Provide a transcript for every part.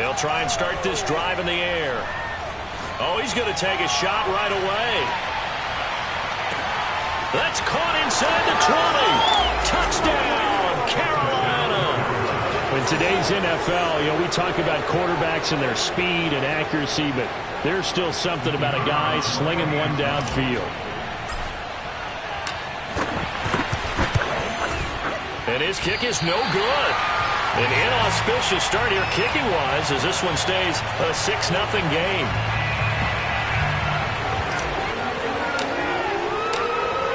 They'll try and start this drive in the air. Oh, he's going to take a shot right away. That's caught inside the 20. Touchdown, Carolina. In today's NFL, we talk about quarterbacks and their speed and accuracy, but there's still something about a guy slinging one downfield. And his kick is no good. An inauspicious start here kicking-wise as this one stays a 6-0 game.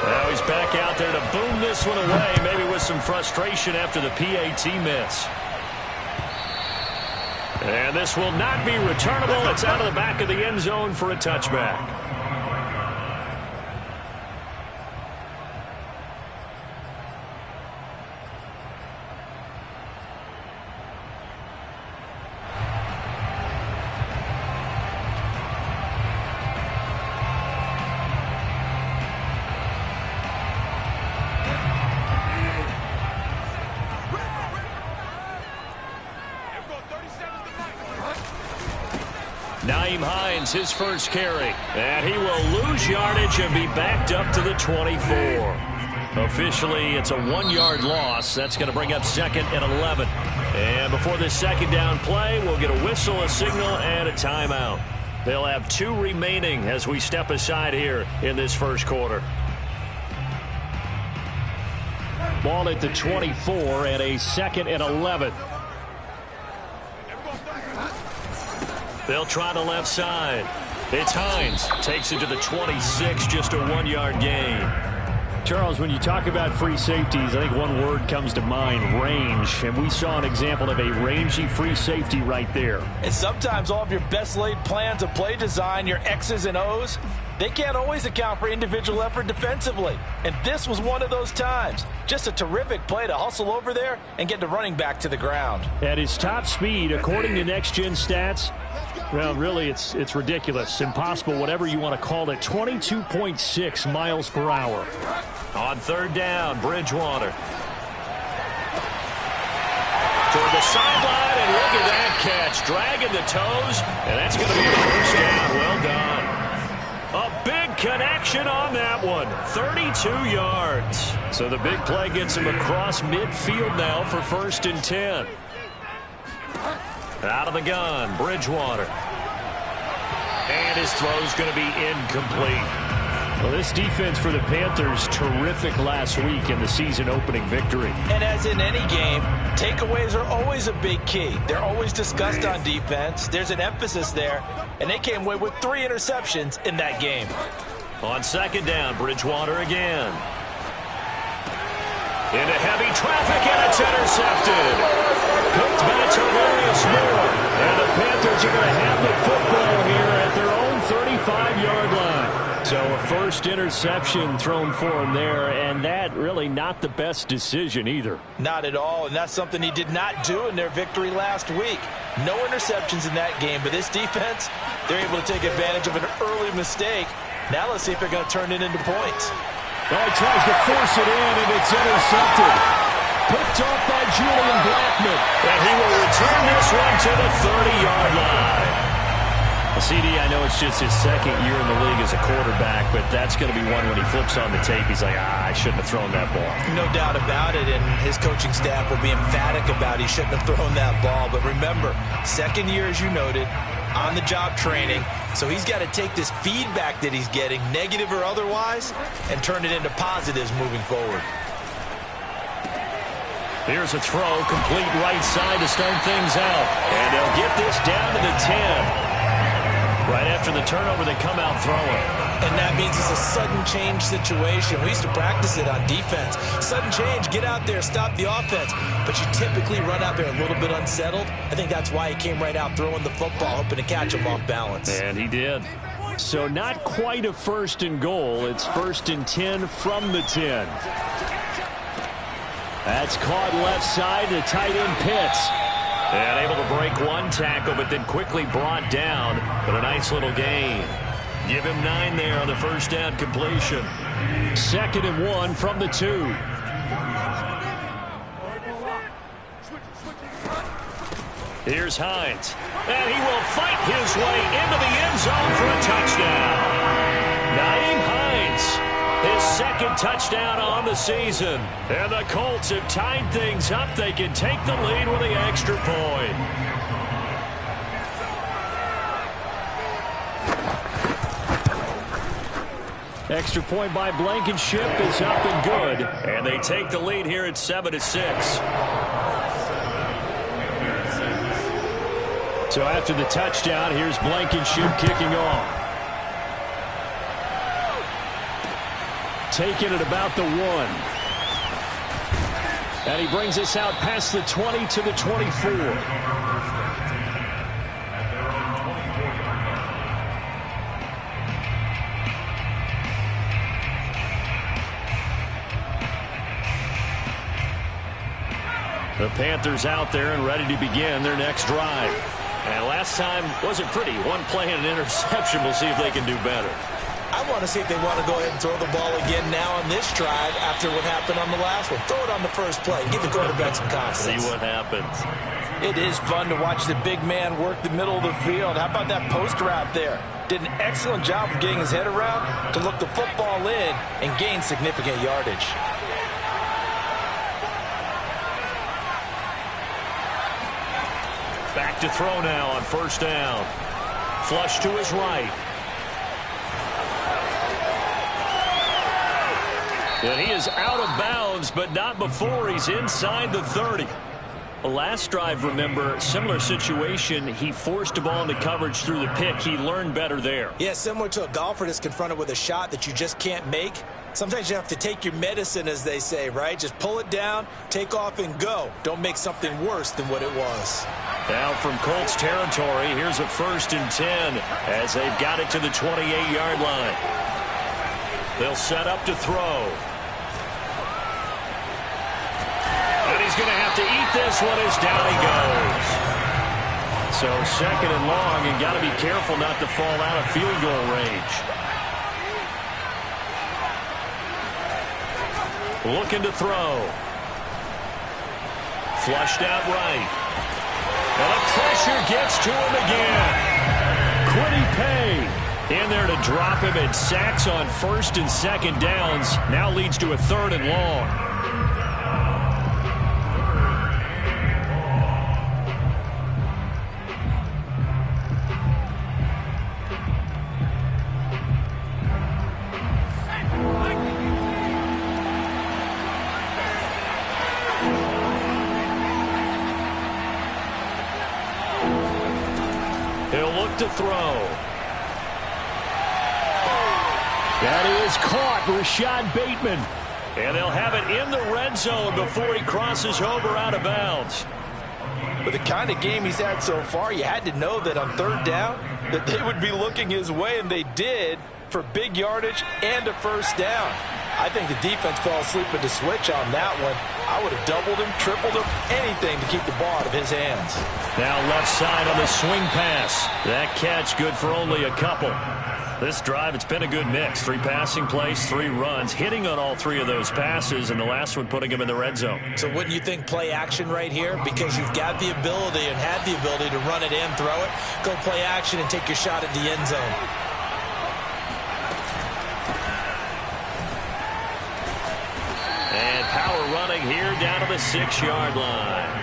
Now he's back out there to boom this one away, maybe with some frustration after the PAT miss. And this will not be returnable. It's out of the back of the end zone for a touchback. His first carry, and he will lose yardage and be backed up to the 24. Officially, it's a 1-yard loss. That's going to bring up 2nd and 11. And before this second down play, we'll get a whistle, a signal, and a timeout. They'll have 2 remaining as we step aside here in this first quarter. Ball at the 24 and a 2nd and 11. They'll try the left side. It's Hines. Takes it to the 26, just a 1-yard gain. Charles, when you talk about free safeties, I think one word comes to mind, range. And we saw an example of a rangy free safety right there. And sometimes all of your best laid plans of play design, your X's and O's, they can't always account for individual effort defensively. And this was one of those times. Just a terrific play to hustle over there and get the running back to the ground. At his top speed, according to Next Gen Stats, well, really, it's ridiculous. Impossible, whatever you want to call it. 22.6 miles per hour. On third down, Bridgewater. Toward the sideline, and look at that catch. Dragging the toes, and that's going to be a first down. Well done. A big connection on that one. 32 yards. So the big play gets him across midfield now for 1st and 10. Out of the gun, Bridgewater. And his throw's going to be incomplete. Well, this defense for the Panthers, terrific last week in the season-opening victory. And as in any game, takeaways are always a big key. They're always discussed on defense. There's an emphasis there, and they came away with 3 interceptions in that game. On 2nd down, Bridgewater again. Into heavy traffic, and it's intercepted. Cooked by Tavarius Moore. And the Panthers are going to have the football here at their own 35-yard line. So a first interception thrown for him there, and that really not the best decision either. Not at all, and that's something he did not do in their victory last week. No interceptions in that game, but this defense, they're able to take advantage of an early mistake. Now let's see if they're going to turn it into points. Well, he tries to force it in, and it's intercepted. Picked off by Julian Blackman. And he will return this one to the 30-yard line. CD, I know it's just his 2nd year in the league as a quarterback, but that's going to be one when he flips on the tape, he's like, I shouldn't have thrown that ball. No doubt about it, and his coaching staff will be emphatic about he shouldn't have thrown that ball. But remember, 2nd year, as you noted, on-the-job training, so he's got to take this feedback that he's getting, negative or otherwise, and turn it into positives moving forward. Here's a throw, complete right side to start things out. And they'll get this down to the 10. Right after the turnover, they come out throwing. And that means it's a sudden change situation. We used to practice it on defense. Sudden change, get out there, stop the offense. But you typically run out there a little bit unsettled. I think that's why he came right out throwing the football, hoping to catch him off balance. And he did. So not quite a 1st and goal. It's 1st and 10 from the 10. That's caught left side to tight end Pitts. And able to break one tackle, but then quickly brought down. But a nice little gain. Give him 9 there on the first down completion. 2nd and 1 from the 2. Here's Hines. And he will fight his way into the end zone for a touchdown. Nyheim Hines, his second touchdown on the season. And the Colts have tied things up. They can take the lead with the extra point. Extra point by Blankenship is up and good. And they take the lead here at 7-6. So after the touchdown, here's Blankenship kicking off. Taking it about the 1. And he brings us out past the 20 to the 24. The Panthers out there and ready to begin their next drive. And last time wasn't pretty. One play and an interception. We'll see if they can do better. I want to see if they want to go ahead and throw the ball again now on this drive after what happened on the last one. Throw it on the first play. Give the quarterback some confidence. See what happens. It is fun to watch the big man work the middle of the field. How about that post route there? Did an excellent job of getting his head around to look the football in and gain significant yardage. Back to throw now on first down. Flush to his right. And he is out of bounds, but not before he's inside the 30. The last drive, remember, similar situation. He forced a ball into coverage through the pick. He learned better there. Yeah, similar to a golfer that's confronted with a shot that you just can't make. Sometimes you have to take your medicine, as they say, right? Just pull it down, take off, and go. Don't make something worse than what it was. Now from Colts territory, here's a 1st and 10 as they've got it to the 28-yard line. They'll set up to throw. And he's going to have to eat this one as down he goes. So 2nd and long, and got to be careful not to fall out of field goal range. Looking to throw. Flushed out right. And the pressure gets to him again. Quiddy Pay in there to drop him, and sacks on 1st and 2nd downs. Now leads to a 3rd and long. He'll look to throw. That is caught, Rashad Bateman. And they'll have it in the red zone before he crosses over out of bounds. With the kind of game he's had so far, you had to know that on 3rd down that they would be looking his way, and they did, for big yardage and a 1st down. I think the defense fell asleep at the switch on that one. I would have doubled him, tripled him, anything to keep the ball out of his hands. Now left side on the swing pass. That catch good for only a couple. This drive, it's been a good mix. 3 passing plays, 3 runs, hitting on all 3 of those passes, and the last one putting him in the red zone. So wouldn't you think play action right here? Because you've got the ability and had the ability to run it in, throw it, go play action, and take your shot at the end zone. And power running here down to the 6-yard line.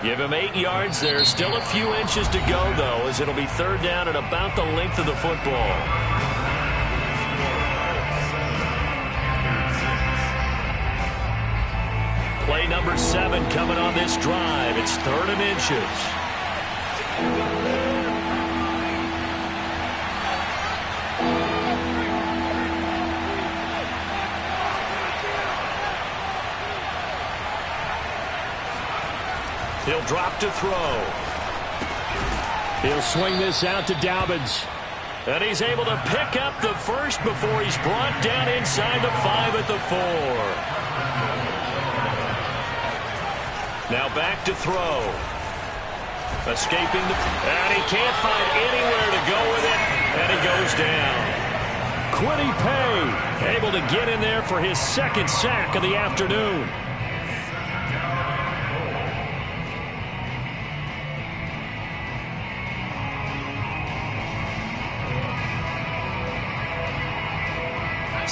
Give him 8 yards there. Still a few inches to go, though, as it'll be 3rd down and about the length of the football. Play number 7 coming on this drive. It's 3rd and inches. He'll drop to throw. He'll swing this out to Dobbins. And he's able to pick up the first before he's brought down inside the 5 at the 4. Now back to throw. Escaping the... And he can't find anywhere to go with it. And he goes down. Quiddy Pay able to get in there for his 2nd sack of the afternoon.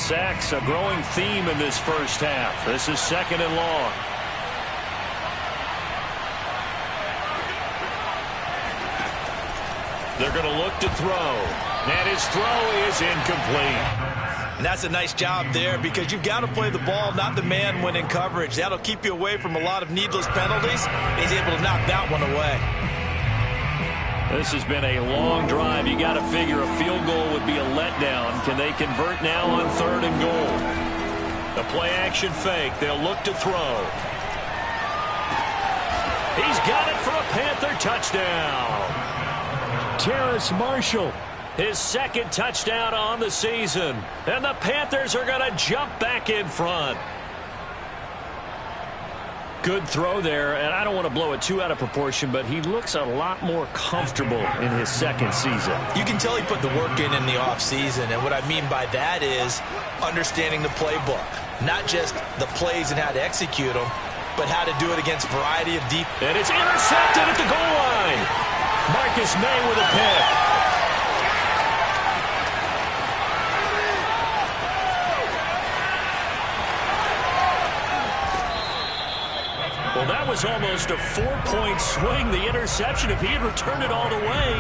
Sacks a growing theme in this first half. This is 2nd and long. They're going to look to throw. And his throw is incomplete. And that's a nice job there because you've got to play the ball, not the man when in coverage. That'll keep you away from a lot of needless penalties. He's able to knock that one away. This has been a long drive. You got to figure a field goal would be a letdown. Can they convert now on 3rd and goal? The play action fake. They'll look to throw. He's got it for a Panther touchdown. Terrace Marshall. His 2nd touchdown on the season. And the Panthers are going to jump back in front. Good throw there, and I don't want to blow it too out of proportion, but he looks a lot more comfortable in his 2nd season. You can tell he put the work in the offseason, and what I mean by that is understanding the playbook. Not just the plays and how to execute them, but how to do it against a variety of deep. And it's intercepted at the goal line. Marcus May with a pick. Well, that was almost a 4-point swing. The interception, if he had returned it all the way,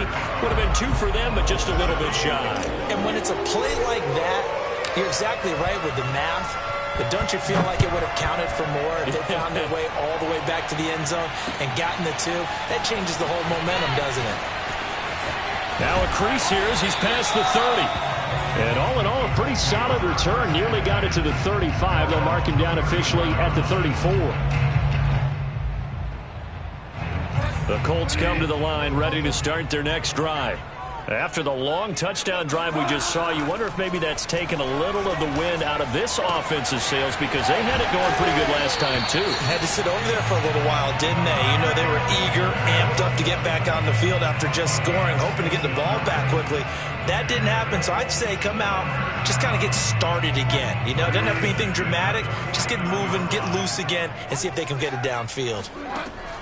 would have been 2 for them, but just a little bit shy. And when it's a play like that, you're exactly right with the math. But don't you feel like it would have counted for more if they found their way all the way back to the end zone and gotten the 2? That changes the whole momentum, doesn't it? Now a crease here as he's past the 30. And all in all, a pretty solid return. Nearly got it to the 35. They'll mark him down officially at the 34. The Colts come to the line ready to start their next drive. After the long touchdown drive we just saw, you wonder if maybe that's taken a little of the wind out of this offensive sails because they had it going pretty good last time too. Had to sit over there for a little while, didn't they? You know, they were eager, amped up to get back on the field after just scoring, hoping to get the ball back quickly. That didn't happen, so I'd say come out, just kind of get started again. You know, doesn't have to be anything dramatic. Just get moving, get loose again, and see if they can get it downfield.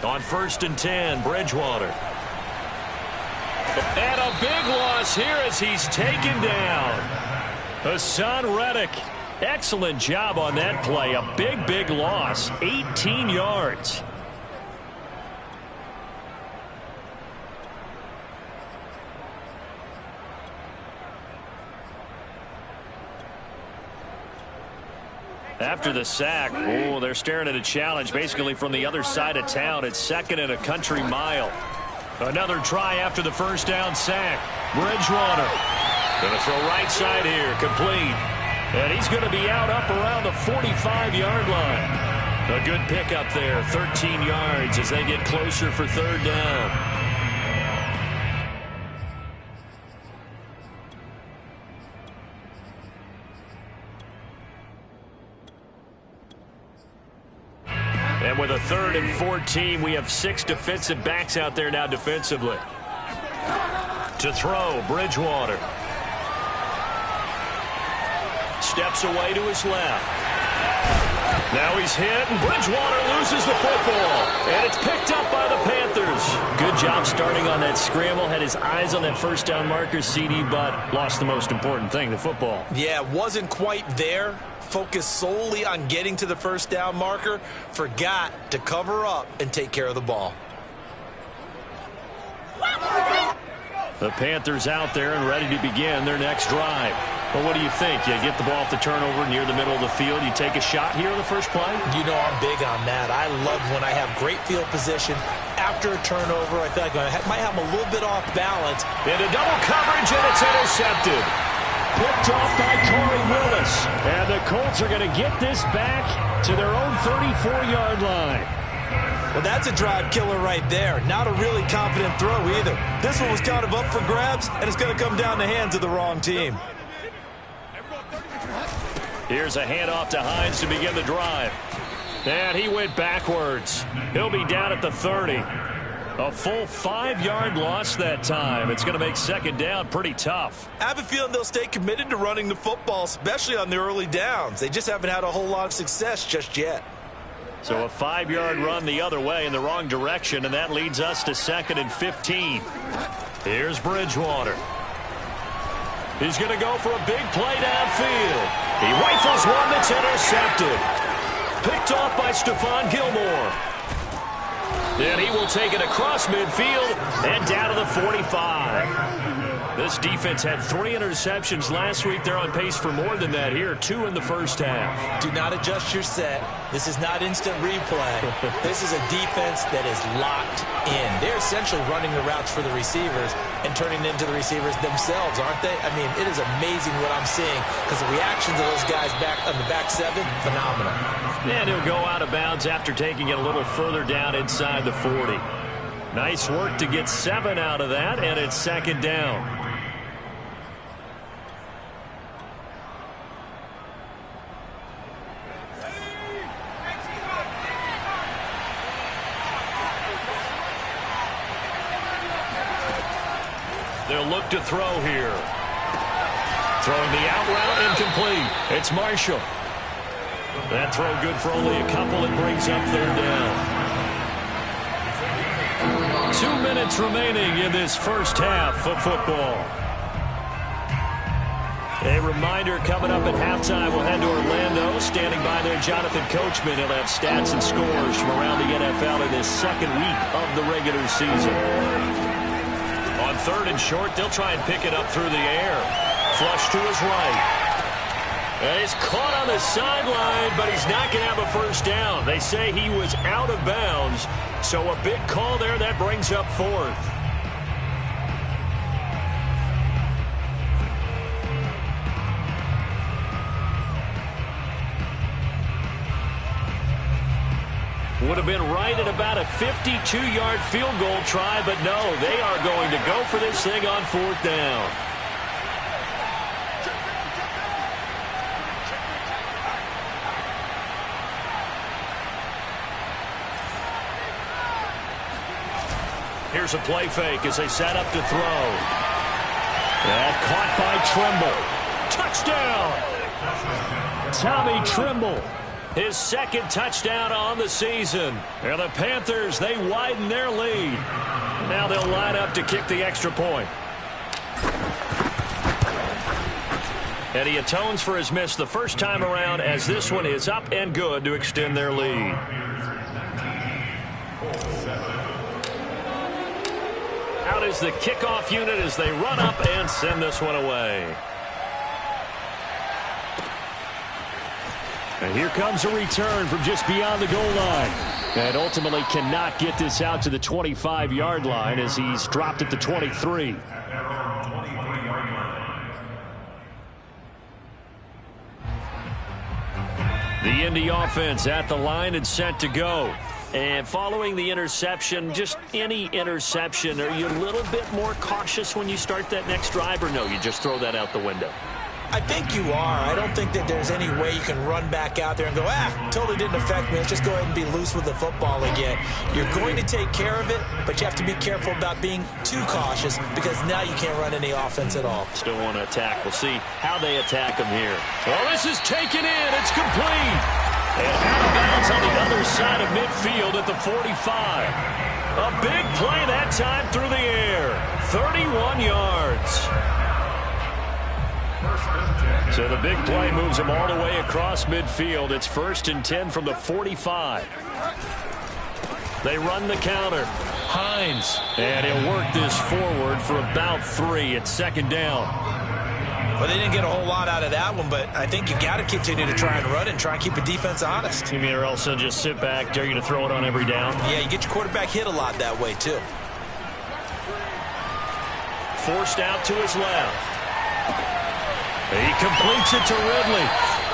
On 1st and 10, Bridgewater. And a big loss here as he's taken down. Hassan Reddick. Excellent job on that play. A big, big loss. 18 yards. After the sack, they're staring at a challenge basically from the other side of town. It's 2nd and a country mile. Another try after the first down sack. Bridgewater going to throw right side here, complete. And he's going to be out up around the 45-yard line. A good pickup there, 13 yards as they get closer for 3rd down. And with a 3rd and 14, we have 6 defensive backs out there now defensively. To throw, Bridgewater. Steps away to his left. Now he's hit, and Bridgewater loses the football. And it's picked up by the Panthers. Good job starting on that scramble. Had his eyes on that first down marker, CD, but lost the most important thing, the football. Yeah, wasn't quite there. Focused solely on getting to the first down marker. Forgot to cover up and take care of the ball. The Panthers out there and ready to begin their next drive. But what do you think? You get the ball off the turnover near the middle of the field. You take a shot here in the first play? You know I'm big on that. I love when I have great field position. After a turnover, I feel like I might have them a little bit off balance. Into double coverage, and it's intercepted. Picked off by Corey Willis. And the Colts are going to get this back to their own 34-yard line. Well, that's a drive killer right there. Not a really confident throw either. This one was kind of up for grabs, and it's going to come down the hands of the wrong team. Here's a handoff to Hines to begin the drive. And he went backwards. He'll be down at the 30. A full 5-yard loss that time. It's going to make 2nd down pretty tough. I have a feeling they'll stay committed to running the football, especially on the early downs. They just haven't had a whole lot of success just yet. So a 5-yard run the other way in the wrong direction, and that leads us to 2nd and 15. Here's Bridgewater. He's going to go for a big play downfield. He rifles one that's intercepted. Picked off by Stephon Gilmore. And he will take it across midfield and down to the 45. This defense had 3 interceptions last week. They're on pace for more than that here. 2 in the first half. Do not adjust your set. This is not instant replay. This is a defense that is locked in. They're essentially running the routes for the receivers and turning it into the receivers themselves, aren't they? I mean, it is amazing what I'm seeing because the reactions of those guys back on the back 7, phenomenal. And he'll go out of bounds after taking it a little further down inside the 40. Nice work to get 7 out of that, and it's second down. They'll look to throw here. Throwing the out route incomplete. It's Marshall. That throw good for only a couple. It brings up third down. 2 minutes remaining in this first half of football. A reminder coming up at halftime. We'll head to Orlando. Standing by there, Jonathan Coachman. He'll have stats and scores from around the NFL in this second week of the regular season. On third and short, they'll try and pick it up through the air. Flush to his right. And he's caught on the sideline, but he's not going to have a first down. They say he was out of bounds, so a big call there. That brings up fourth. Would have been right at about a 52-yard field goal try, but no, they are going to go for this thing on fourth down. Here's a play fake as they set up to throw. And caught by Trimble. Touchdown! Tommy Trimble. His second touchdown on the season. And the Panthers, they widen their lead. Now they'll line up to kick the extra point. And he atones for his miss the first time around as this one is up and good to extend their lead. Out is the kickoff unit as they run up and send this one away. And here comes a return from just beyond the goal line. And ultimately cannot get this out to the 25-yard line as he's dropped at the 23. The Indy offense at the line and set to go. And following the interception, just any interception, are you a little bit more cautious when you start that next drive, or no, you just throw that out the window? I think you are. I don't think that there's any way you can run back out there and go, totally didn't affect me. Let's just go ahead and be loose with the football again. You're going to take care of it, but you have to be careful about being too cautious because now you can't run any offense at all. Still want to attack. We'll see how they attack him here. Well, this is taken in. It's complete. And out of bounds on the other side of midfield at the 45. A big play that time through the air. 31 yards. So the big play moves him all the way across midfield. It's 1st and 10 from the 45. They run the counter. Hines. And he'll work this forward for about 3. It's second down. Well, they didn't get a whole lot out of that one, but I think you got to continue to try and run and try and keep the defense honest. You mean or else they'll just sit back, dare you to throw it on every down? Yeah, you get your quarterback hit a lot that way, too. Forced out to his left. He completes it to Ridley.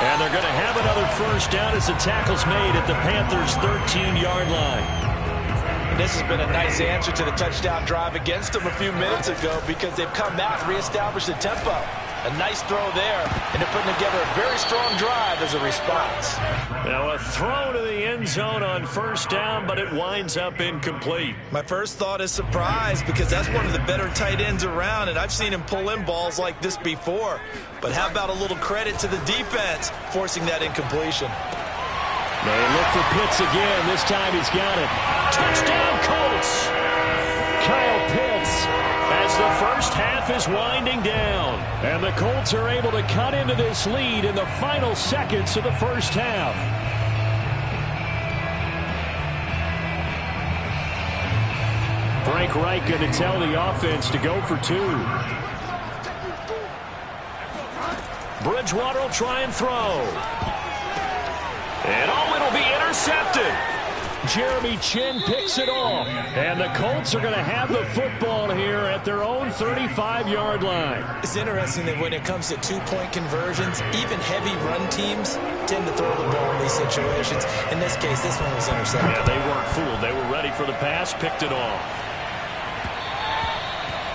And they're going to have another first down as the tackle's made at the Panthers' 13-yard line. And this has been a nice answer to the touchdown drive against them a few minutes ago because they've come back and reestablished the tempo. A nice throw there, and they're putting together a very strong drive as a response. Now a throw to the end zone on first down, but it winds up incomplete. My first thought is surprise because that's one of the better tight ends around, and I've seen him pull in balls like this before. But how about a little credit to the defense forcing that incompletion? They look for Pitts again. This time he's got it. Touchdown Colts! Kyle Pitts as the first half is winding down. And the Colts are able to cut into this lead in the final seconds of the first half. Frank Reich going to tell the offense to go for 2. Bridgewater will try and throw. And it'll be intercepted. Jeremy Chin picks it off. And the Colts are going to have the football here at their own 35-yard line. It's interesting that when it comes to two-point conversions, even heavy run teams tend to throw the ball in these situations. In this case, this one was intercepted. Yeah, they weren't fooled. They were ready for the pass, picked it off.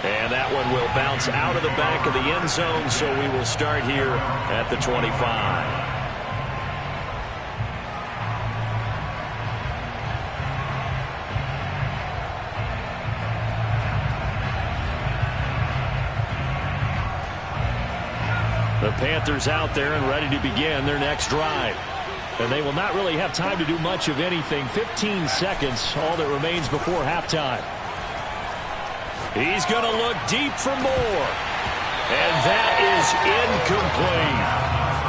And that one will bounce out of the back of the end zone, so we will start here at the 25. The Panthers out there and ready to begin their next drive. And they will not really have time to do much of anything. 15 seconds, all that remains before halftime. He's going to look deep for more. And that is incomplete.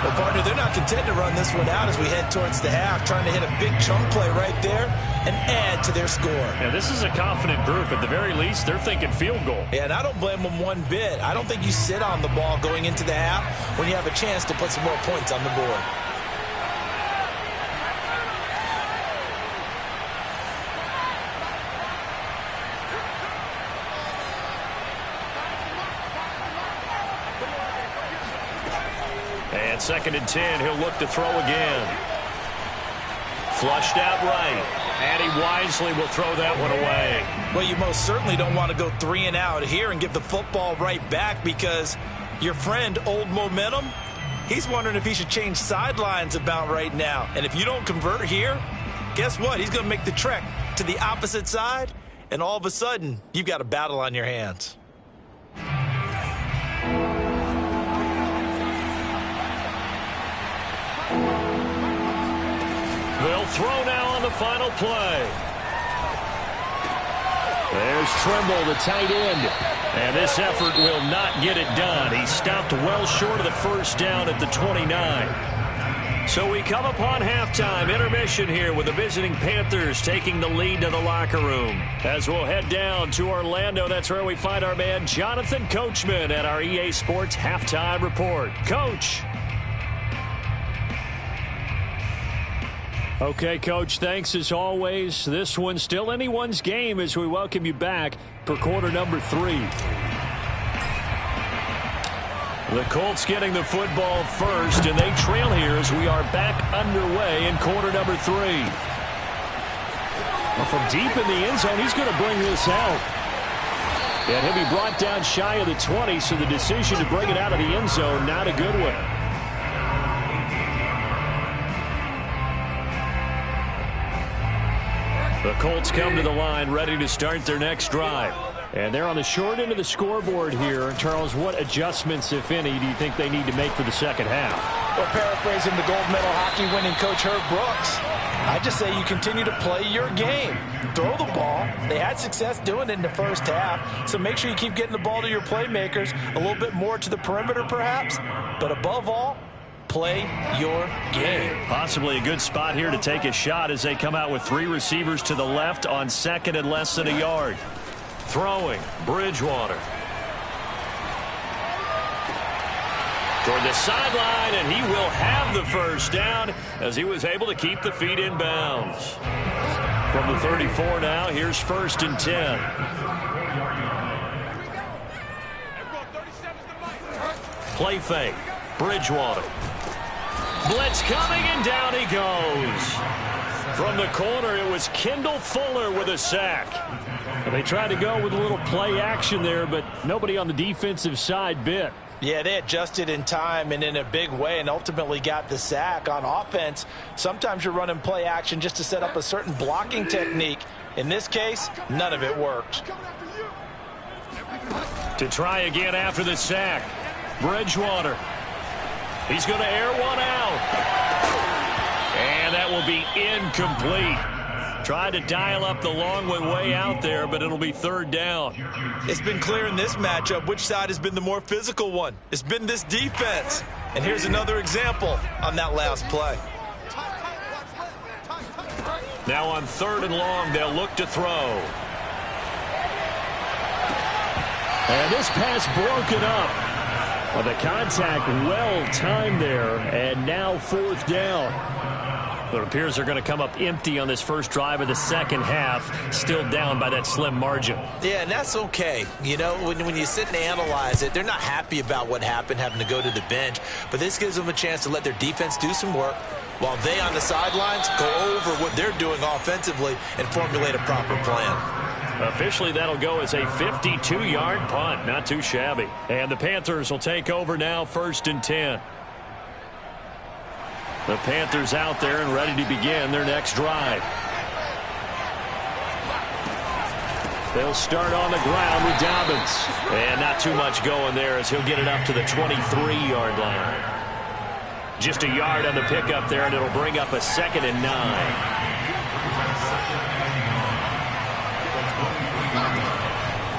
Well, partner, they're not content to run this one out as we head towards the half, trying to hit a big chunk play right there and add to their score. Yeah, this is a confident group. At the very least, they're thinking field goal. Yeah, and I don't blame them one bit. I don't think you sit on the ball going into the half when you have a chance to put some more points on the board. And 2nd and 10, he'll look to throw again. Flushed out right. And he wisely will throw that one away. Well, you most certainly don't want to go 3 and out here and give the football right back because your friend, Old Momentum, he's wondering if he should change sidelines about right now. And if you don't convert here, guess what? He's going to make the trek to the opposite side, and all of a sudden, you've got a battle on your hands. They'll throw now on the final play. There's Trimble, the tight end. And this effort will not get it done. He stopped well short of the first down at the 29. So we come upon halftime intermission here with the visiting Panthers taking the lead to the locker room. As we'll head down to Orlando, that's where we find our man Jonathan Coachman at our EA Sports Halftime Report. Coach. Okay, Coach, thanks as always. This one's still anyone's game as we welcome you back for quarter number 3. The Colts getting the football first, and they trail here as we are back underway in quarter number 3. Well, from deep in the end zone, he's going to bring this out. And he'll be brought down shy of the 20, so the decision to bring it out of the end zone, not a good one. The Colts come to the line ready to start their next drive. And they're on the short end of the scoreboard here. Charles, what adjustments, if any, do you think they need to make for the second half? Well, paraphrasing the gold medal hockey winning coach Herb Brooks, I just say you continue to play your game. Throw the ball. They had success doing it in the first half, so make sure you keep getting the ball to your playmakers, a little bit more to the perimeter perhaps, but above all, play your game. Possibly a good spot here to take a shot as they come out with 3 receivers to the left on 2nd and less than a yard. Throwing, Bridgewater. Toward the sideline, and he will have the first down as he was able to keep the feet in bounds. From the 34 now, here's 1st and 10. Play fake, Bridgewater. Blitz coming, and down he goes. From the corner, it was Kendall Fuller with a sack. And they tried to go with a little play action there, but nobody on the defensive side bit. Yeah, they adjusted in time and in a big way and ultimately got the sack. On offense, sometimes you're running play action just to set up a certain blocking technique. In this case, none of it worked. To try again after the sack, Bridgewater. He's going to air one out. And that will be incomplete. Tried to dial up the long one way out there, but it'll be third down. It's been clear in this matchup which side has been the more physical one. It's been this defense. And here's another example on that last play. Now on third and long, they'll look to throw. And this pass broken up. Well, the contact well-timed there, and now fourth down. It appears they're going to come up empty on this first drive of the second half, still down by that slim margin. Yeah, and that's okay. You know, when you sit and analyze it, they're not happy about what happened, having to go to the bench. But this gives them a chance to let their defense do some work while they on the sidelines go over what they're doing offensively and formulate a proper plan. Officially, that'll go as a 52-yard punt. Not too shabby. And the Panthers will take over now, 1st and 10. The Panthers out there and ready to begin their next drive. They'll start on the ground with Dobbins. And not too much going there as he'll get it up to the 23-yard line. Just a yard on the pickup there, and it'll bring up a 2nd and 9.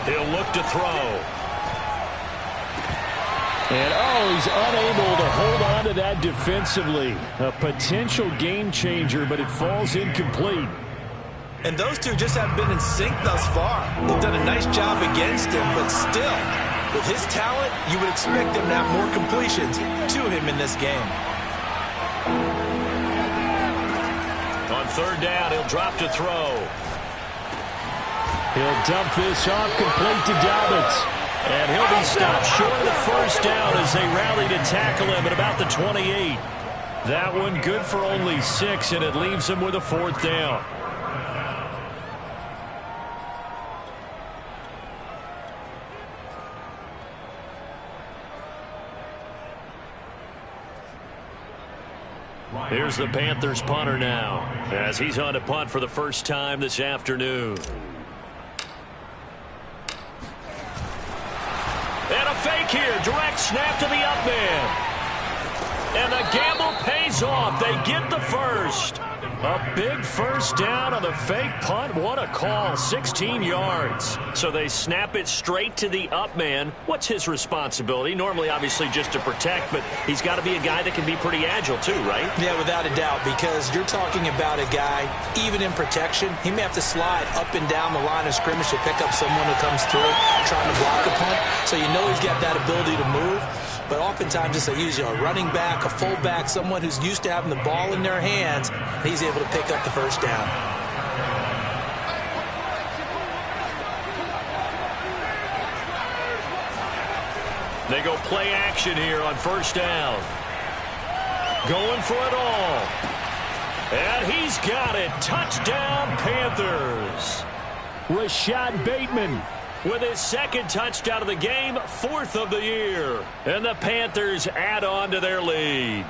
He'll look to throw. And, he's unable to hold on to that defensively. A potential game changer, but it falls incomplete. And those two just haven't been in sync thus far. They've done a nice job against him, but still, with his talent, you would expect him to have more completions to him in this game. On third down, he'll drop to throw. He'll dump this off complete to Dobbins. And he'll be stopped short of the first down as they rally to tackle him at about the 28. That one good for only 6, and it leaves him with a 4th down. Here's the Panthers punter now as he's on to punt for the first time this afternoon. And a fake here. Direct snap to the up man. And the gamble pays off. They get the first. A big first down on the fake punt. What a call. 16 yards. So they snap it straight to the up man. What's his responsibility? Normally, obviously, just to protect, but he's got to be a guy that can be pretty agile too, right? Yeah, without a doubt, because you're talking about a guy, even in protection, he may have to slide up and down the line of scrimmage to pick up someone who comes through trying to block a punt. So you know he's got that ability to move. But oftentimes it's usually a running back, a fullback, someone who's used to having the ball in their hands, and he's able to pick up the first down. They go play action here on first down. Going for it all. And he's got it. Touchdown, Panthers. Rashad Bateman with his 2nd touchdown of the game, 4th of the year. And the Panthers add on to their lead.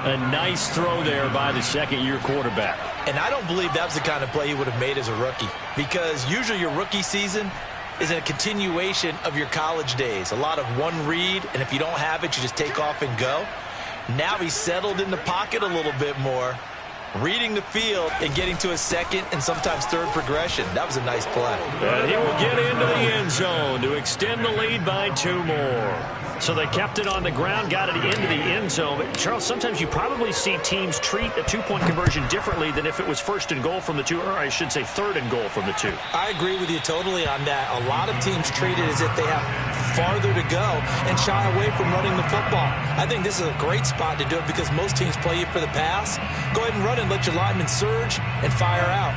A nice throw there by the 2nd-year quarterback. And I don't believe that was the kind of play he would have made as a rookie, because usually your rookie season is a continuation of your college days. A lot of one read, and if you don't have it, you just take off and go. Now he's settled in the pocket a little bit more, reading the field and getting to a 2nd and sometimes 3rd progression. That was a nice play. And he will get into the end zone to extend the lead by 2 more. So they kept it on the ground, got it into the end zone. But, Charles, sometimes you probably see teams treat a 2-point conversion differently than if it was 1st and goal from the 2, or I should say 3rd and goal from the 2. I agree with you totally on that. A lot of teams treat it as if they have farther to go and shy away from running the football. I think this is a great spot to do it because most teams play you for the pass. Go ahead and run and let your linemen surge and fire out.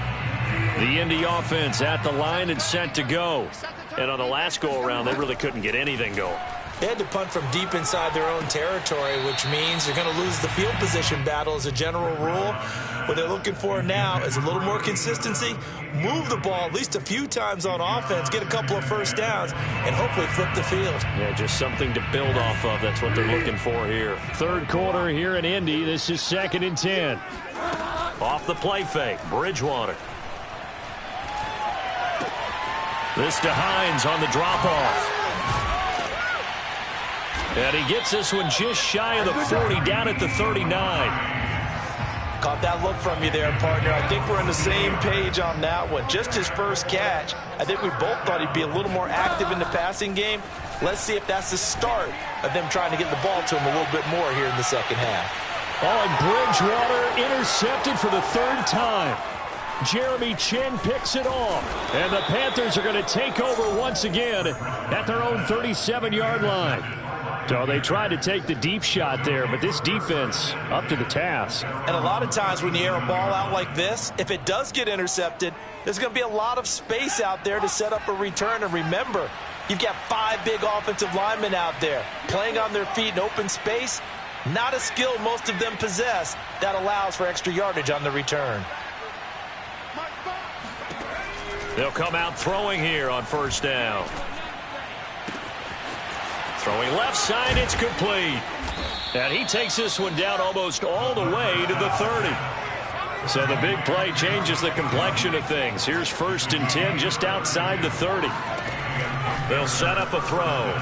The Indy offense at the line and set to go. And on the last go-around, they really couldn't get anything going. They had to punt from deep inside their own territory, which means you're going to lose the field position battle as a general rule. What they're looking for now is a little more consistency, move the ball at least a few times on offense, get a couple of first downs, and hopefully flip the field. Yeah, just something to build off of. That's what they're looking for here. 3rd quarter here in Indy. This is 2nd and 10. Off the play fake, Bridgewater. This to Hines on the drop-off. And he gets this one just shy of the 40, down at the 39. Caught that look from you there, partner. I think we're on the same page on that one. Just his first catch. I think we both thought he'd be a little more active in the passing game. Let's see if that's the start of them trying to get the ball to him a little bit more here in the second half. Oh, and Bridgewater intercepted for the third time. Jeremy Chin picks it off. And the Panthers are going to take over once again at their own 37-yard line. So they tried to take the deep shot there, but this defense up to the task. And a lot of times when you air a ball out like this, if it does get intercepted, there's going to be a lot of space out there to set up a return. And remember, you've got 5 big offensive linemen out there playing on their feet in open space. Not a skill most of them possess that allows for extra yardage on the return. They'll come out throwing here on first down. Throwing left side, it's complete. And he takes this one down almost all the way to the 30. So the big play changes the complexion of things. Here's 1st and 10 just outside the 30. They'll set up a throw.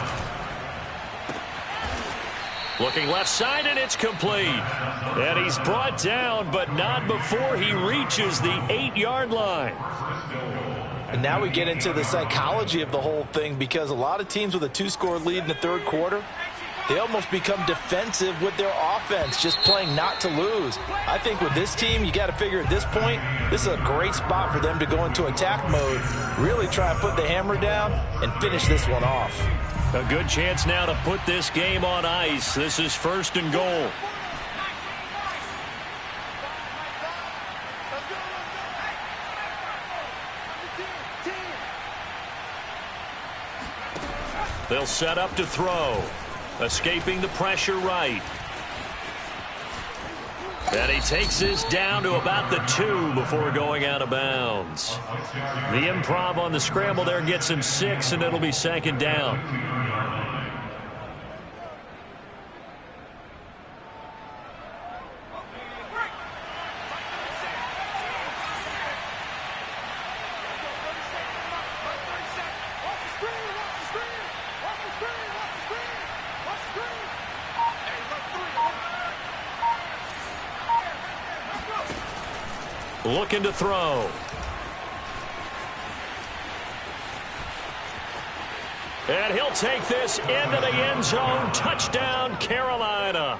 Looking left side, and it's complete. And he's brought down, but not before he reaches the 8-yard line. And now we get into the psychology of the whole thing, because a lot of teams with a 2-score lead in the third quarter, they almost become defensive with their offense, just playing not to lose. I think with this team, you got to figure at this point, this is a great spot for them to go into attack mode, really try to put the hammer down and finish this one off. A good chance now to put this game on ice. This is 1st and goal. They'll set up to throw. Escaping the pressure right. And he takes this down to about the 2 before going out of bounds. The improv on the scramble there gets him 6, and it'll be 2nd down. Looking to throw. And he'll take this into the end zone. Touchdown, Carolina.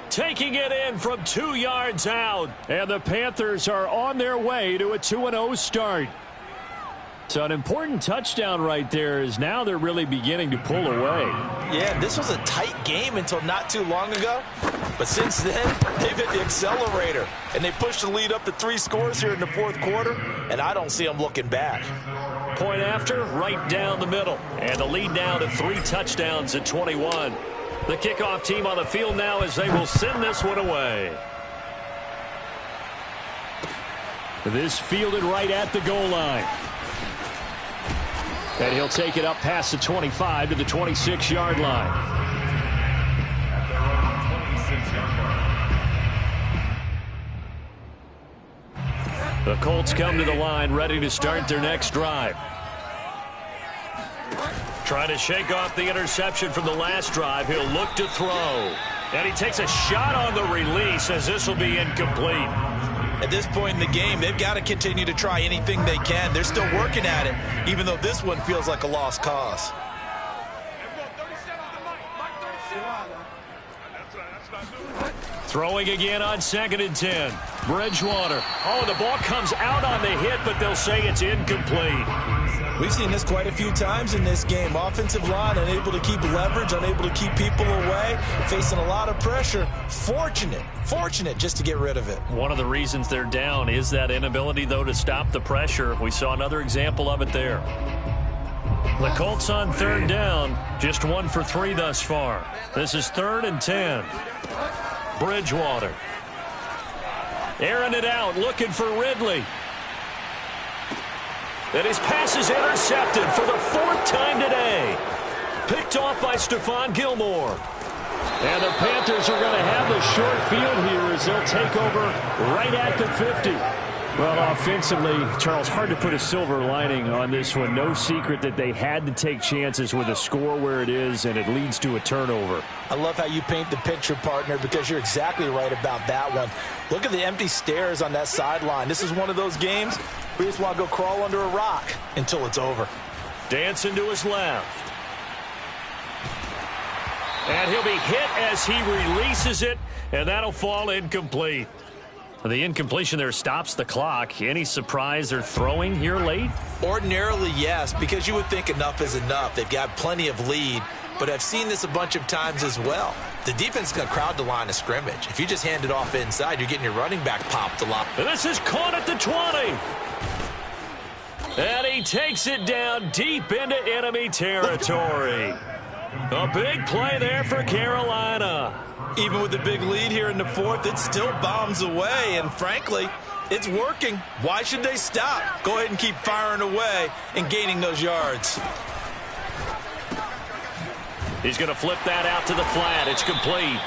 Taking it in from 2 yards out. And the Panthers are on their way to a 2-0 start. So an important touchdown right there, is now they're really beginning to pull away. Yeah, this was a tight game until not too long ago. But since then, they've hit the accelerator. And they pushed the lead up to 3 scores here in the 4th quarter. And I don't see them looking back. Point after, right down the middle. And the lead now to 3 touchdowns at 21. The kickoff team on the field now as they will send this one away. This fielded right at the goal line. And he'll take it up past the 25 to the 26-yard line. The Colts come to the line, ready to start their next drive. Trying to shake off the interception from the last drive. He'll look to throw. And he takes a shot on the release, as this will be incomplete. At this point in the game, they've got to continue to try anything they can. They're still working at it, even though this one feels like a lost cause. Throwing again on 2nd and 10. Bridgewater. Oh, the ball comes out on the hit, but they'll say it's incomplete. We've seen this quite a few times in this game. Offensive line unable to keep leverage, unable to keep people away, facing a lot of pressure. Fortunate just to get rid of it. One of the reasons they're down is that inability, though, to stop the pressure. We saw another example of it there. The Colts on 3rd down, just 1 for 3 thus far. This is 3rd and 10. Bridgewater. Airing it out, looking for Ridley. And his pass is intercepted for the 4th time today. Picked off by Stephon Gilmore. And the Panthers are going to have the short field here as they'll take over right at the 50. Well, offensively, Charles, hard to put a silver lining on this one. No secret that they had to take chances with a score where it is, and it leads to a turnover. I love how you paint the picture, partner, because you're exactly right about that one. Look at the empty stairs on that sideline. This is one of those games where you just want to go crawl under a rock until it's over. Dancing to his left. And he'll be hit as he releases it, and that'll fall incomplete. The incompletion there stops the clock. Any surprise they're throwing here late? Ordinarily, yes, because you would think enough is enough. They've got plenty of lead, but I've seen this a bunch of times as well. The defense is going to crowd the line of scrimmage. If you just hand it off inside, you're getting your running back popped a lot. And this is caught at the 20. And he takes it down deep into enemy territory. A big play there for Carolina. Even with the big lead here in the fourth, it still bombs away, and frankly, it's working. Why should they stop? Go ahead and keep firing away and gaining those yards. He's going to flip that out to the flat. It's complete.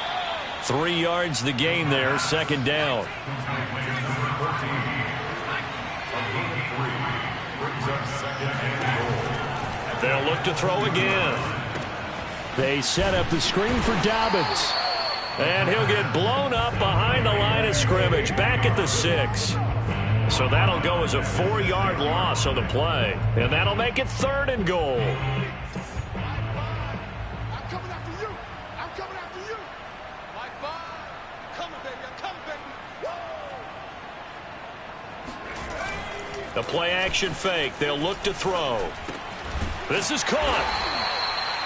3 yards the gain there, second down. They'll look to throw again. They set up the screen for Dobbins. And he'll get blown up behind the line of scrimmage, back at the 6. So that'll go as a 4-yard loss on the play. And that'll make it 3rd and goal. I'm coming after you. I'm coming after you. Mike Bond. I'm coming, baby. I'm coming, baby. Woo! A play-action fake. They'll look to throw. This is caught.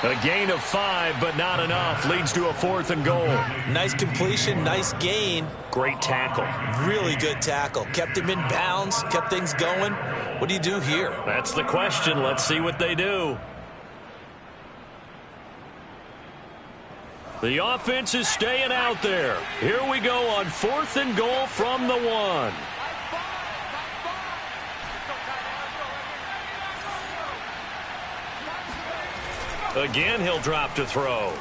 A gain of 5, but not enough. Leads to a 4th and goal. Nice completion, nice gain. Great tackle. Really good tackle. Kept him in bounds, kept things going. What do you do here? That's the question. Let's see what they do. The offense is staying out there. Here we go on 4th and goal from the 1. Again, he'll drop to throw.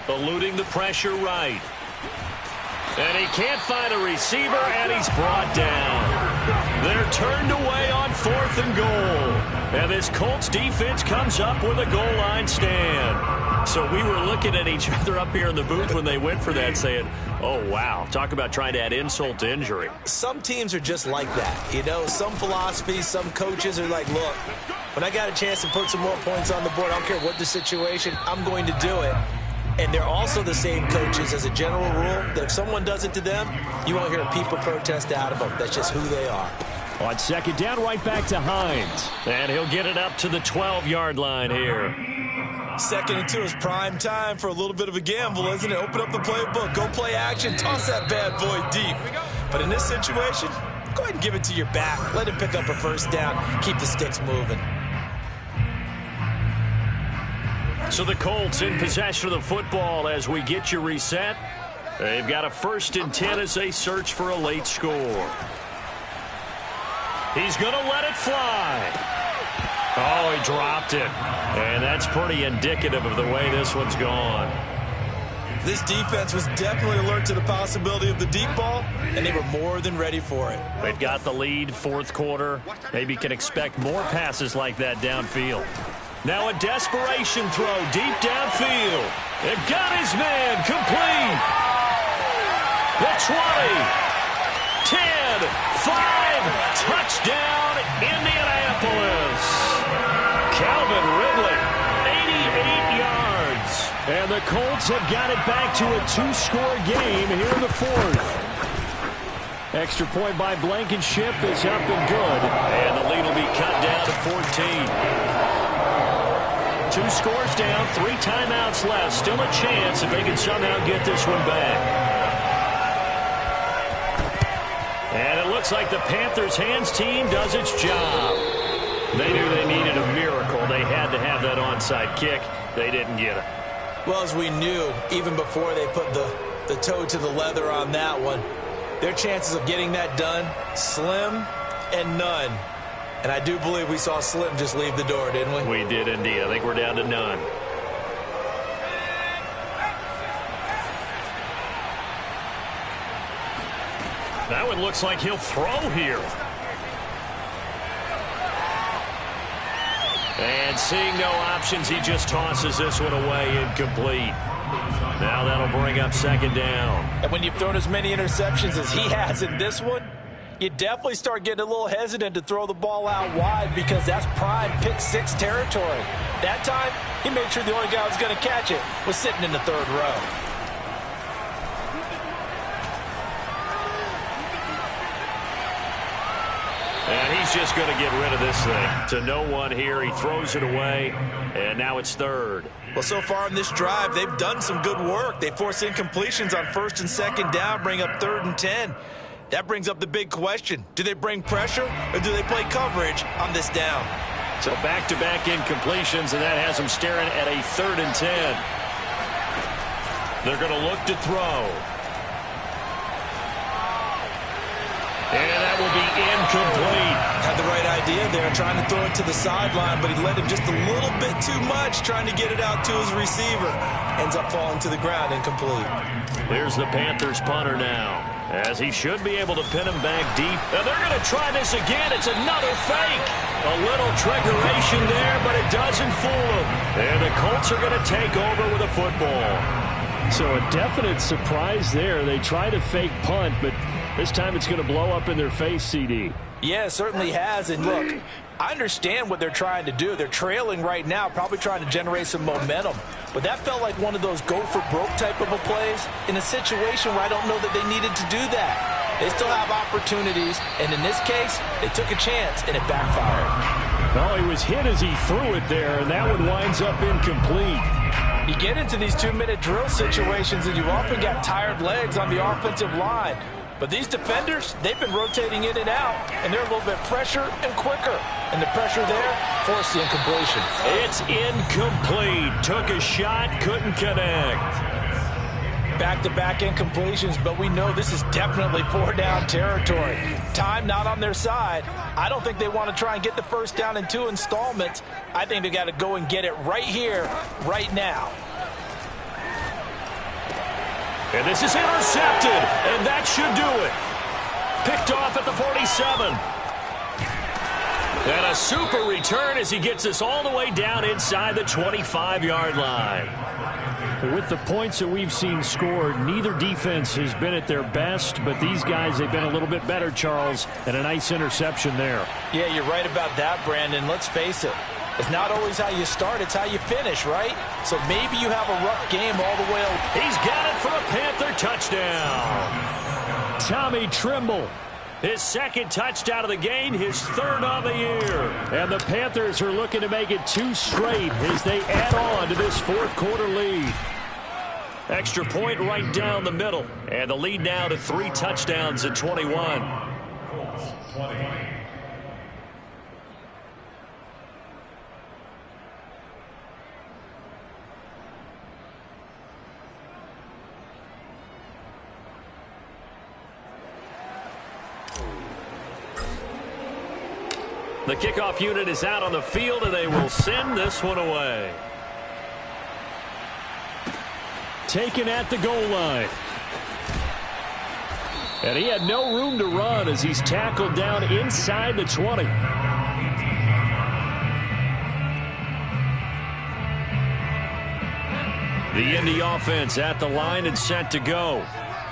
Eluding the pressure right. And he can't find a receiver, and he's brought down. They're turned away on 4th and goal. And this Colts defense comes up with a goal line stand. So we were looking at each other up here in the booth when they went for that, saying, oh, wow, talk about trying to add insult to injury. Some teams are just like that. You know, some philosophies, some coaches are like, look, when I got a chance to put some more points on the board, I don't care what the situation, I'm going to do it. And they're also the same coaches as a general rule that if someone does it to them, you won't hear a people protest out of them. That's just who they are. On second down, right back to Hines. And he'll get it up to the 12-yard line here. 2nd and 2 is prime time for a little bit of a gamble, isn't it? Open up the playbook, go play action, toss that bad boy deep. But in this situation, go ahead and give it to your back. Let him pick up a 1st down. Keep the sticks moving. So the Colts in possession of the football as we get you reset. They've got a 1st and 10 as they search for a late score. He's going to let it fly. Oh, he dropped it. And that's pretty indicative of the way this one's gone. This defense was definitely alert to the possibility of the deep ball, and they were more than ready for it. They've got the lead, 4th quarter. Maybe can expect more passes like that downfield. Now a desperation throw deep downfield. It got his man complete. The 20, 10, 5, touchdown Indianapolis. Calvin Ridley, 88 yards. And the Colts have got it back to a 2-score game here in the 4th. Extra point by Blankenship is up and good. And the lead will be cut down to 14. 2 scores down, 3 timeouts left. Still a chance if they can somehow get this one back. And it looks like the Panthers' hands team does its job. They knew they needed a miracle. They had to have that onside kick. They didn't get it. Well, as we knew, even before they put the toe to the leather on that one, their chances of getting that done, slim and none. And I do believe we saw Slim just leave the door, didn't we? We did indeed. I think we're down to none. That one looks like he'll throw here. And seeing no options, he just tosses this one away, incomplete. Now that'll bring up second down. And when you've thrown as many interceptions as he has in this one, you definitely start getting a little hesitant to throw the ball out wide because that's prime pick six territory. That time, he made sure the only guy who was going to catch it was sitting in the third row. And he's just going to get rid of this thing. To no one here, he throws it away, and now it's third. Well, so far in this drive, they've done some good work. They force incompletions on first and second down, bring up 3rd and 10. That brings up the big question. Do they bring pressure or do they play coverage on this down? So back-to-back incompletions, and that has them staring at a 3rd and 10. They're going to look to throw. And that will be incomplete. Had the right idea there, trying to throw it to the sideline, but he led him just a little bit too much, trying to get it out to his receiver. Ends up falling to the ground, incomplete. Here's the Panthers punter now, as he should be able to pin him back deep. And they're going to try this again. It's another fake. A little trickeration there, but it doesn't fool him. And the Colts are going to take over with a football. So a definite surprise there. They try to fake punt, but this time it's going to blow up in their face, CD. Yeah, it certainly has. And look, I understand what they're trying to do. They're trailing right now, probably trying to generate some momentum. But that felt like one of those go-for-broke type of a plays in a situation where I don't know that they needed to do that. They still have opportunities, and in this case, they took a chance, and it backfired. Well, he was hit as he threw it there, and that one winds up incomplete. You get into these 2-minute drill situations, and you've often got tired legs on the offensive line. But these defenders, they've been rotating in and out, and they're a little bit fresher and quicker. And the pressure there forced the incompletion. It's incomplete. Took a shot, couldn't connect. Back-to-back incompletions, but we know this is definitely 4-down territory. Time not on their side. I don't think they want to try and get the first down in 2 installments. I think they got to go and get it right here, right now. And this is intercepted, and that should do it. Picked off at the 47. And a super return as he gets us all the way down inside the 25-yard line. With the points that we've seen scored, neither defense has been at their best, but these guys, they've been a little bit better, Charles, and a nice interception there. Yeah, you're right about that, Brandon. Let's face it. It's not always how you start, it's how you finish, right? So maybe you have a rough game all the way. He's got it for a Panther touchdown. Tommy Trimble. His second touchdown of the game, his 3rd on the year. And the Panthers are looking to make it 2 straight as they add on to this 4th quarter lead. Extra point right down the middle. And the lead now to 3 touchdowns at 21. The kickoff unit is out on the field, and they will send this one away. Taken at the goal line. And he had no room to run as he's tackled down inside the 20. The Indy offense at the line and set to go.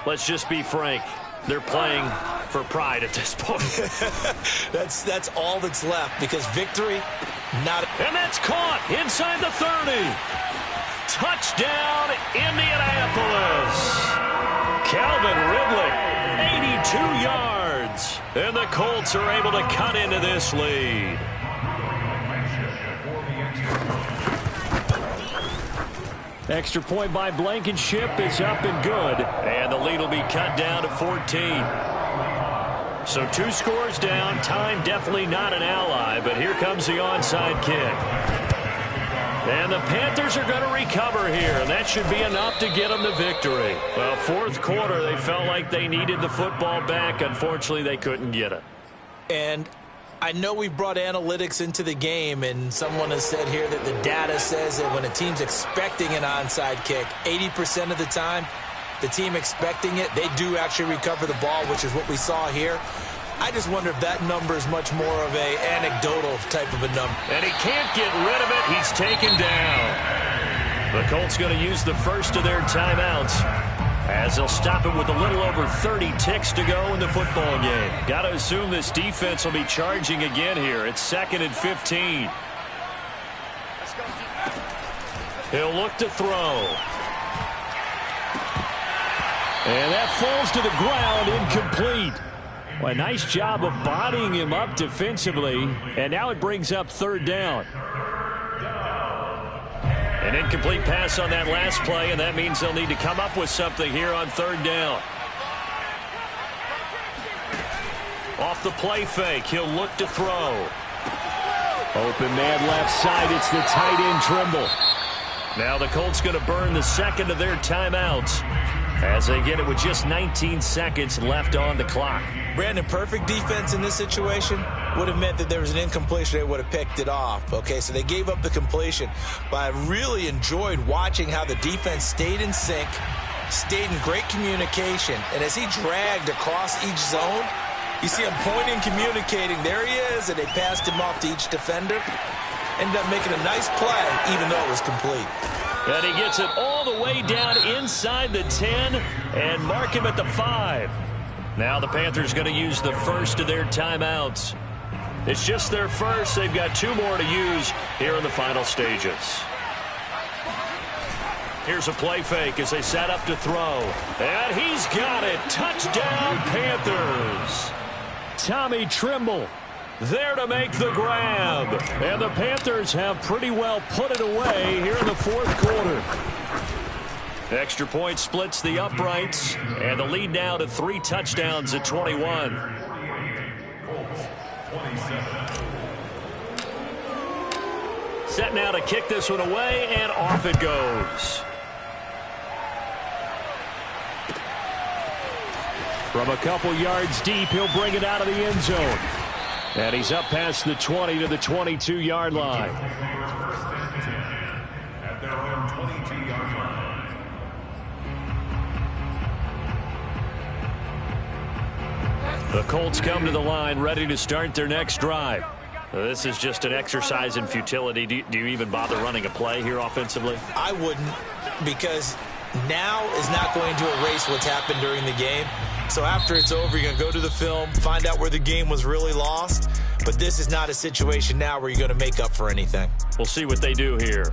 Let's just be frank. They're playing for pride at this point. That's all that's left because victory, not. And that's caught inside the 30. Touchdown, Indianapolis. Calvin Ridley, 82 yards. And the Colts are able to cut into this lead. Extra point by Blankenship is up and good. And the lead will be cut down to 14. So 2 scores down. Time definitely not an ally, but here comes the onside kick. And the Panthers are going to recover here, and that should be enough to get them the victory. Well, 4th quarter, they felt like they needed the football back. Unfortunately, they couldn't get it. And I know we brought analytics into the game, and someone has said here that the data says that when a team's expecting an onside kick, 80% of the time, the team expecting it, they do actually recover the ball, which is what we saw here. I just wonder if that number is much more of a anecdotal type of a number. And he can't get rid of it. He's taken down. The Colts going to use the first of their timeouts as they'll stop it with a little over 30 ticks to go in the football game. Got to assume this defense will be charging again here. It's 2nd and 15. He'll look to throw. And that falls to the ground, incomplete. Well, a nice job of bodying him up defensively, and now it brings up 3rd down. An incomplete pass on that last play, and that means they'll need to come up with something here on 3rd down. Off the play fake, he'll look to throw. Open man left side, it's the tight end Trimble. Now the Colts going to burn the second of their timeouts as they get it with just 19 seconds left on the clock. Brandon, perfect defense in this situation would have meant that there was an incompletion. They would have picked it off. Okay, so they gave up the completion. But I really enjoyed watching how the defense stayed in sync, stayed in great communication. And as he dragged across each zone, you see him pointing, communicating. There he is, and they passed him off to each defender. Ended up making a nice play, even though it was complete. And he gets it all the way down inside the 10 and mark him at the 5. Now the Panthers going to use the first of their timeouts. It's just their first. They've got 2 more to use here in the final stages. Here's a play fake as they set up to throw. And he's got it. Touchdown, Panthers. Tommy Trimble there to make the grab. And the Panthers have pretty well put it away here in the 4th quarter. Extra point splits the uprights, and the lead now to 3 touchdowns at 21. Set now to kick this one away, and off it goes. From a couple yards deep, he'll bring it out of the end zone. And he's up past the 20 to the 22-yard line. At their own 22-yard line. The Colts come to the line ready to start their next drive. This is just an exercise in futility. Do you even bother running a play here offensively? I wouldn't, because now is not going to erase what's happened during the game. So after it's over, you're going to go to the film, find out where the game was really lost. But this is not a situation now where you're going to make up for anything. We'll see what they do here.